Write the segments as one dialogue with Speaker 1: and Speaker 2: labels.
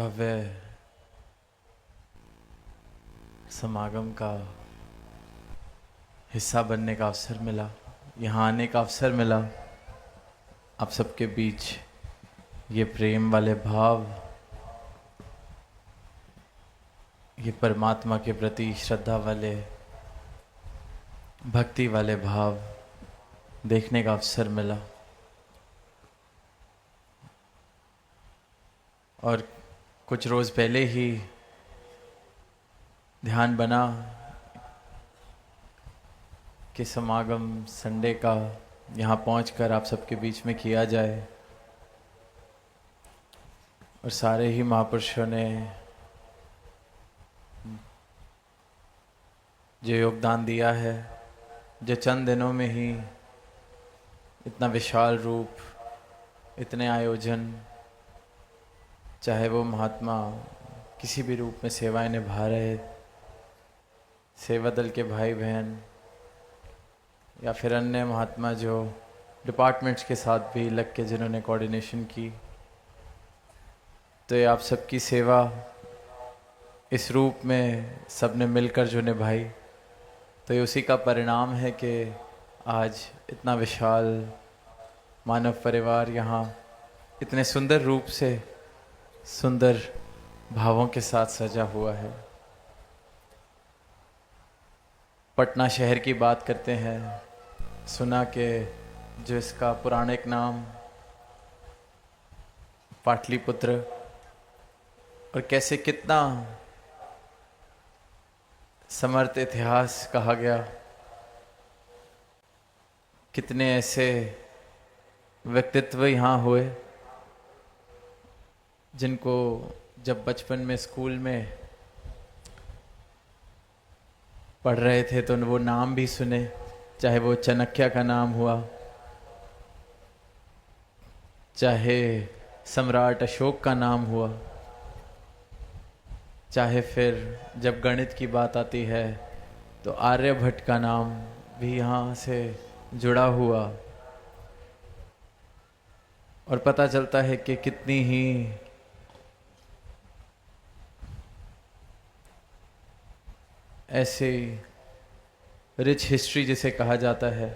Speaker 1: भव्य समागम का हिस्सा बनने का अवसर मिला, यहाँ आने का अवसर मिला। आप सबके बीच ये प्रेम वाले भाव, ये परमात्मा के प्रति श्रद्धा वाले, भक्ति वाले भाव देखने का अवसर मिला। और कुछ रोज़ पहले ही ध्यान बना कि समागम संडे का यहाँ पहुंचकर आप सबके बीच में किया जाए। और सारे ही महापुरुषों ने जो योगदान दिया है, जो चंद दिनों में ही इतना विशाल रूप, इतने आयोजन, चाहे वो महात्मा किसी भी रूप में सेवाएं निभा रहे, सेवा दल के भाई बहन या फिर अन्य महात्मा जो डिपार्टमेंट्स के साथ भी लग के जिन्होंने कोऑर्डिनेशन की, तो ये आप सबकी सेवा इस रूप में सबने मिलकर जो निभाई, तो ये उसी का परिणाम है कि आज इतना विशाल मानव परिवार यहाँ इतने सुंदर रूप से, सुंदर भावों के साथ सजा हुआ है। पटना शहर की बात करते हैं, सुना कि जो इसका पौराणिक नाम पाटलिपुत्र, और कैसे कितना समर्थ इतिहास कहा गया, कितने ऐसे व्यक्तित्व यहाँ हुए जिनको जब बचपन में स्कूल में पढ़ रहे थे तो वो नाम भी सुने, चाहे वो चाणक्य का नाम हुआ, चाहे सम्राट अशोक का नाम हुआ, चाहे फिर जब गणित की बात आती है तो आर्यभट्ट का नाम भी यहाँ से जुड़ा हुआ। और पता चलता है कि कितनी ही ऐसे रिच हिस्ट्री जिसे कहा जाता है,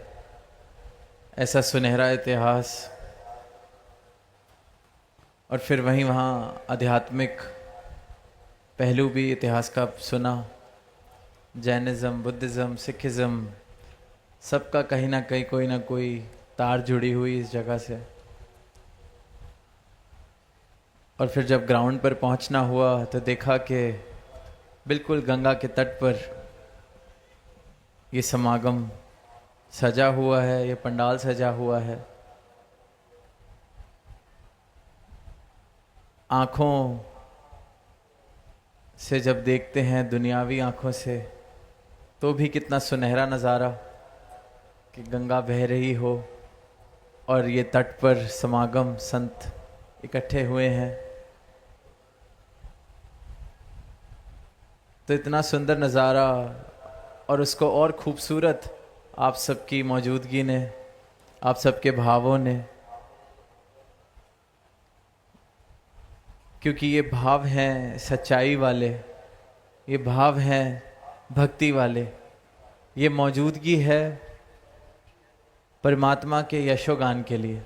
Speaker 1: ऐसा सुनहरा इतिहास। और फिर वहीं वहाँ आध्यात्मिक पहलू भी इतिहास का सुना, जैनिज़्म, बुद्धिज़्म, सिखिज़्म, सबका कहीं ना कहीं कोई ना कोई तार जुड़ी हुई इस जगह से। और फिर जब ग्राउंड पर पहुंचना हुआ तो देखा कि बिल्कुल गंगा के तट पर ये समागम सजा हुआ है, ये पंडाल सजा हुआ है। आँखों से जब देखते हैं, दुनियावी आँखों से, तो भी कितना सुनहरा नज़ारा कि गंगा बह रही हो और ये तट पर समागम संत इकट्ठे हुए हैं। तो इतना सुंदर नज़ारा, और उसको और खूबसूरत आप सबकी मौजूदगी ने, आप सबके भावों ने, क्योंकि ये भाव हैं सच्चाई वाले, ये भाव हैं भक्ति वाले, ये मौजूदगी है परमात्मा के यशोगान के लिए।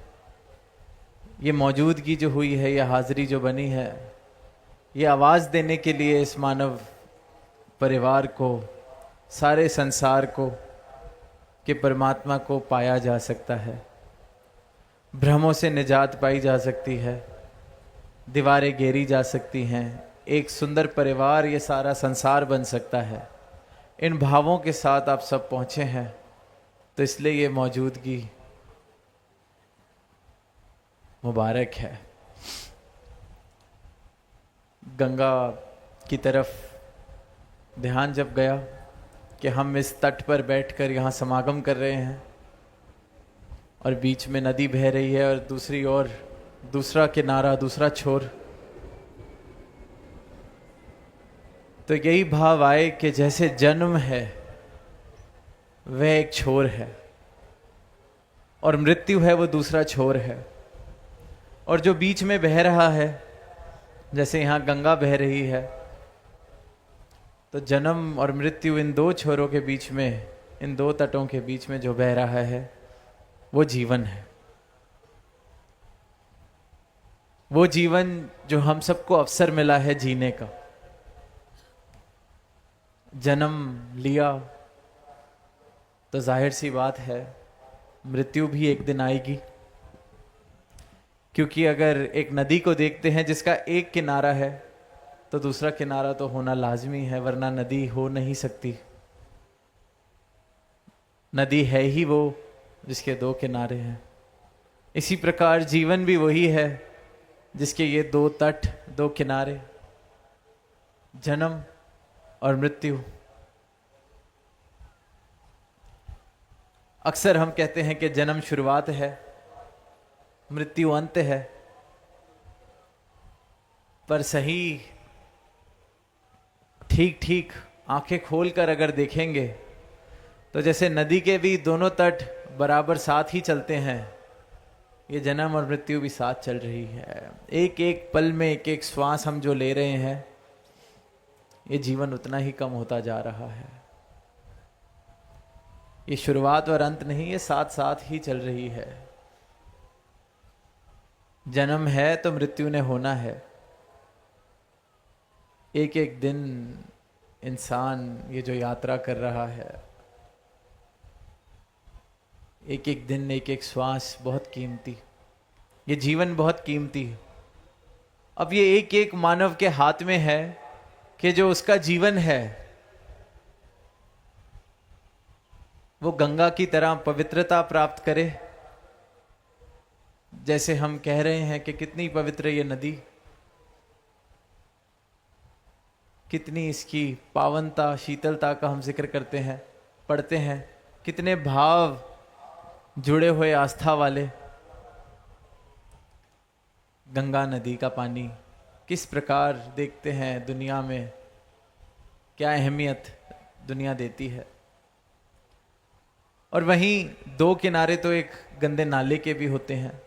Speaker 1: ये मौजूदगी जो हुई है, ये हाज़िरी जो बनी है, ये आवाज़ देने के लिए इस मानव परिवार को, सारे संसार को, कि परमात्मा को पाया जा सकता है, भ्रमों से निजात पाई जा सकती है, दीवारें घेरी जा सकती हैं, एक सुंदर परिवार, ये सारा संसार बन सकता है। इन भावों के साथ आप सब पहुँचे हैं, तो इसलिए ये मौजूदगी मुबारक है। गंगा की तरफ ध्यान जब गया कि हम इस तट पर बैठकर यहाँ समागम कर रहे हैं और बीच में नदी बह रही है और दूसरी ओर दूसरा किनारा, दूसरा छोर, तो यही भाव आए कि जैसे जन्म है वह एक छोर है और मृत्यु है वो दूसरा छोर है, और जो बीच में बह रहा है जैसे यहाँ गंगा बह रही है, तो जन्म और मृत्यु इन दो छोरों के बीच में, इन दो तटों के बीच में जो बह रहा है वो जीवन है। वो जीवन जो हम सबको अवसर मिला है जीने का। जन्म लिया तो जाहिर सी बात है मृत्यु भी एक दिन आएगी, क्योंकि अगर एक नदी को देखते हैं जिसका एक किनारा है तो दूसरा किनारा तो होना लाजमी है, वरना नदी हो नहीं सकती। नदी है ही वो जिसके दो किनारे हैं। इसी प्रकार जीवन भी वही है जिसके ये दो तट, दो किनारे, जन्म और मृत्यु। अक्सर हम कहते हैं कि जन्म शुरुआत है, मृत्यु अंत है, पर सही ठीक ठीक आंखें खोलकर अगर देखेंगे तो जैसे नदी के भी दोनों तट बराबर साथ ही चलते हैं, ये जन्म और मृत्यु भी साथ चल रही है। एक एक पल में एक एक श्वास हम जो ले रहे हैं, ये जीवन उतना ही कम होता जा रहा है। ये शुरुआत और अंत नहीं, ये साथ साथ ही चल रही है। जन्म है तो मृत्यु ने होना है। एक एक दिन इंसान ये जो यात्रा कर रहा है, एक एक दिन, एक एक श्वास बहुत कीमती, ये जीवन बहुत कीमती है। अब ये एक एक मानव के हाथ में है कि जो उसका जीवन है वो गंगा की तरह पवित्रता प्राप्त करे। जैसे हम कह रहे हैं कि कितनी पवित्र ये नदी, कितनी इसकी पावनता, शीतलता का हम जिक्र करते हैं, पढ़ते हैं, कितने भाव जुड़े हुए आस्था वाले। गंगा नदी का पानी किस प्रकार देखते हैं दुनिया में, क्या अहमियत दुनिया देती है। और वहीं दो किनारे तो एक गंदे नाले के भी होते हैं,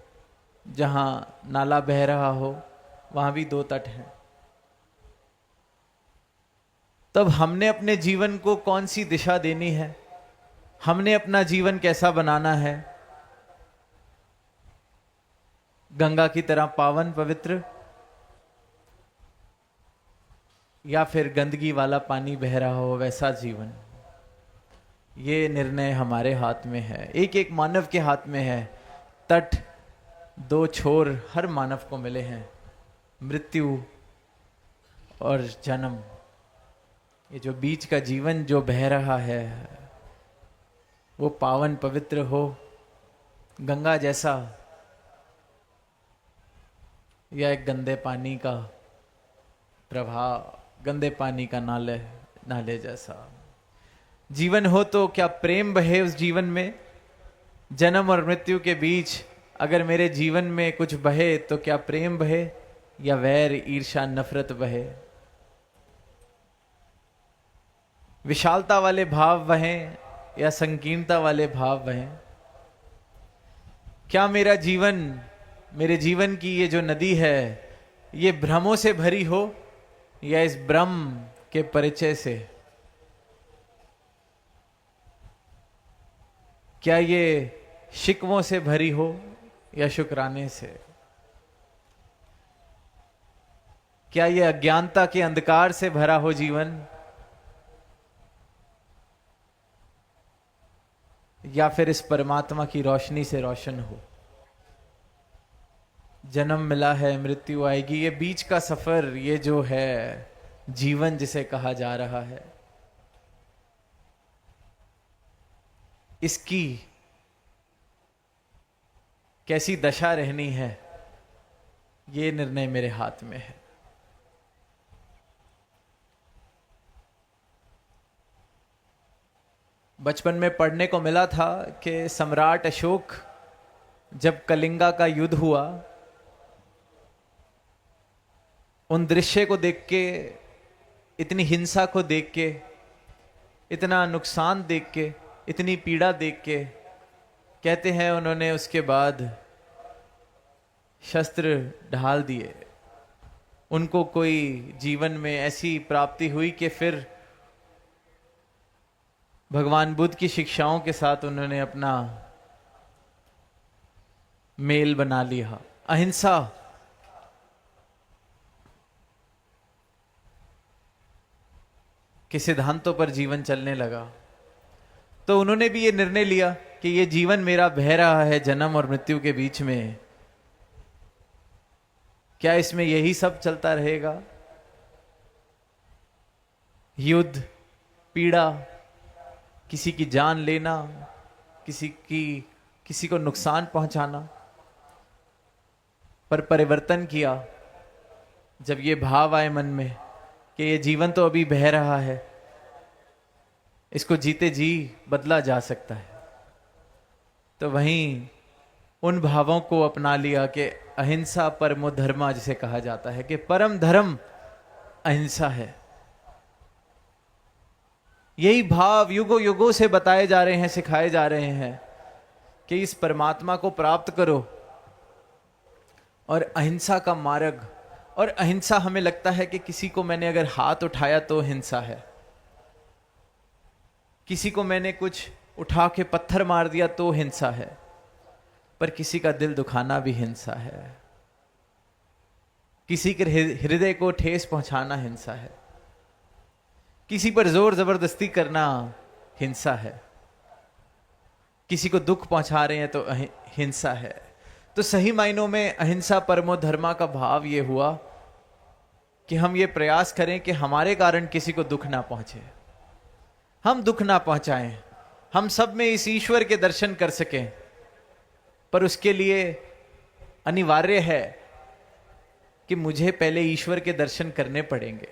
Speaker 1: जहां नाला बह रहा हो वहां भी दो तट हैं। तब हमने अपने जीवन को कौन सी दिशा देनी है, हमने अपना जीवन कैसा बनाना है। गंगा की तरह पावन पवित्र, या फिर गंदगी वाला पानी बह रहा हो वैसा जीवन। ये निर्णय हमारे हाथ में है, एक एक मानव के हाथ में है। तट दो छोर हर मानव को मिले हैं, मृत्यु और जन्म। ये जो बीच का जीवन जो बह रहा है वो पावन पवित्र हो, गंगा जैसा, या एक गंदे पानी का प्रवाह, गंदे पानी का नाले जैसा। जीवन हो तो क्या प्रेम बहे उस जीवन में। जन्म और मृत्यु के बीच अगर मेरे जीवन में कुछ बहे तो क्या प्रेम बहे, या वैर, ईर्ष्या, नफरत बहे। विशालता वाले भाव बहें या संकीर्णता वाले भाव बहें। क्या मेरा जीवन, मेरे जीवन की ये जो नदी है, ये भ्रमों से भरी हो, या इस ब्रह्म के परिचय से। क्या ये शिकवों से भरी हो या शुक्राने से। क्या ये अज्ञानता के अंधकार से भरा हो जीवन, या फिर इस परमात्मा की रोशनी से रोशन हो। जन्म मिला है, मृत्यु आएगी, ये बीच का सफर, ये जो है जीवन जिसे कहा जा रहा है, इसकी कैसी दशा रहनी है, ये निर्णय मेरे हाथ में है। बचपन में पढ़ने को मिला था कि सम्राट अशोक जब कलिंगा का युद्ध हुआ, उन दृश्य को देख के, इतनी हिंसा को देख के, इतना नुकसान देख के, इतनी पीड़ा देख के, कहते हैं उन्होंने उसके बाद शस्त्र ढाल दिए उनको कोई जीवन में ऐसी प्राप्ति हुई कि फिर भगवान बुद्ध की शिक्षाओं के साथ उन्होंने अपना मेल बना लिया। अहिंसा के सिद्धांतों पर जीवन चलने लगा। तो उन्होंने भी ये निर्णय लिया कि ये जीवन मेरा बह रहा है जन्म और मृत्यु के बीच में, क्या इसमें यही सब चलता रहेगा? युद्ध, पीड़ा, किसी की जान लेना, किसी को नुकसान पहुंचाना। पर परिवर्तन किया जब ये भाव आए मन में कि ये जीवन तो अभी बह रहा है, इसको जीते जी बदला जा सकता है। तो वहीं उन भावों को अपना लिया कि अहिंसा परमो धर्मा जिसे कहा जाता है, कि परम धर्म अहिंसा है। यही भाव युगों युगों से बताए जा रहे हैं, सिखाए जा रहे हैं कि इस परमात्मा को प्राप्त करो और अहिंसा का मार्ग। और अहिंसा हमें लगता है कि किसी को मैंने अगर हाथ उठाया तो हिंसा है, किसी को मैंने कुछ उठा के पत्थर मार दिया तो हिंसा है, पर किसी का दिल दुखाना भी हिंसा है, किसी के हृदय को ठेस पहुंचाना हिंसा है, किसी पर जोर जबरदस्ती करना हिंसा है, किसी को दुख पहुंचा रहे हैं तो हिंसा है। तो सही मायनों में अहिंसा परमो धर्मा का भाव ये हुआ कि हम ये प्रयास करें कि हमारे कारण किसी को दुख ना पहुंचे, हम दुख ना पहुंचाएं, हम सब में इस ईश्वर के दर्शन कर सकें। पर उसके लिए अनिवार्य है कि मुझे पहले ईश्वर के दर्शन करने पड़ेंगे।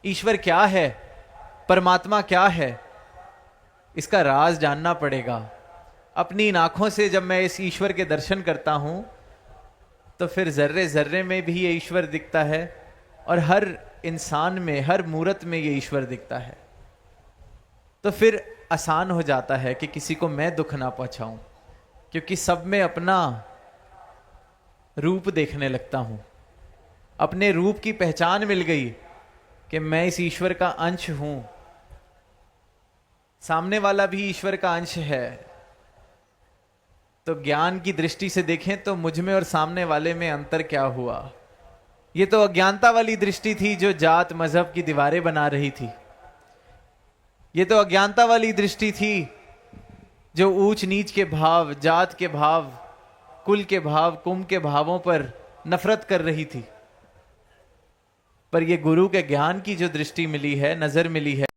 Speaker 1: ईश्वर क्या है, परमात्मा क्या है, इसका राज जानना पड़ेगा। अपनी इन आंखों से जब मैं इस ईश्वर के दर्शन करता हूं तो फिर जर्रे जर्रे में भी ये ईश्वर दिखता है और हर इंसान में, हर मूर्त में ये ईश्वर दिखता है। तो फिर आसान हो जाता है कि किसी को मैं दुख ना पहुंचाऊं, क्योंकि सब में अपना रूप देखने लगता हूं, अपने रूप की पहचान मिल गई कि मैं इस ईश्वर का अंश हूं, सामने वाला भी ईश्वर का अंश है। तो ज्ञान की दृष्टि से देखें तो मुझ में और सामने वाले में अंतर क्या हुआ? ये तो अज्ञानता वाली दृष्टि थी जो जात मजहब की दीवारें बना रही थी। ये तो अज्ञानता वाली दृष्टि थी जो ऊंच नीच के भाव, जात के भाव, कुल के भाव, कुंभ के भावों पर नफरत कर रही थी। पर ये गुरु के ज्ञान की जो दृष्टि मिली है, नजर मिली है,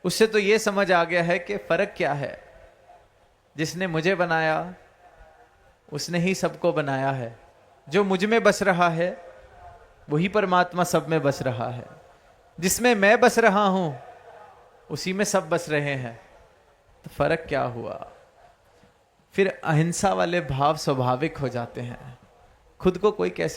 Speaker 1: उससे तो ये समझ आ गया है कि फर्क क्या है। जिसने मुझे बनाया उसने ही सबको बनाया है। जो मुझ में बस रहा है वही परमात्मा सब में बस रहा है। जिसमें मैं बस रहा हूं उसी में सब बस रहे हैं। तो फर्क क्या हुआ? फिर अहिंसा वाले भाव स्वाभाविक हो जाते हैं। खुद को कोई कैसे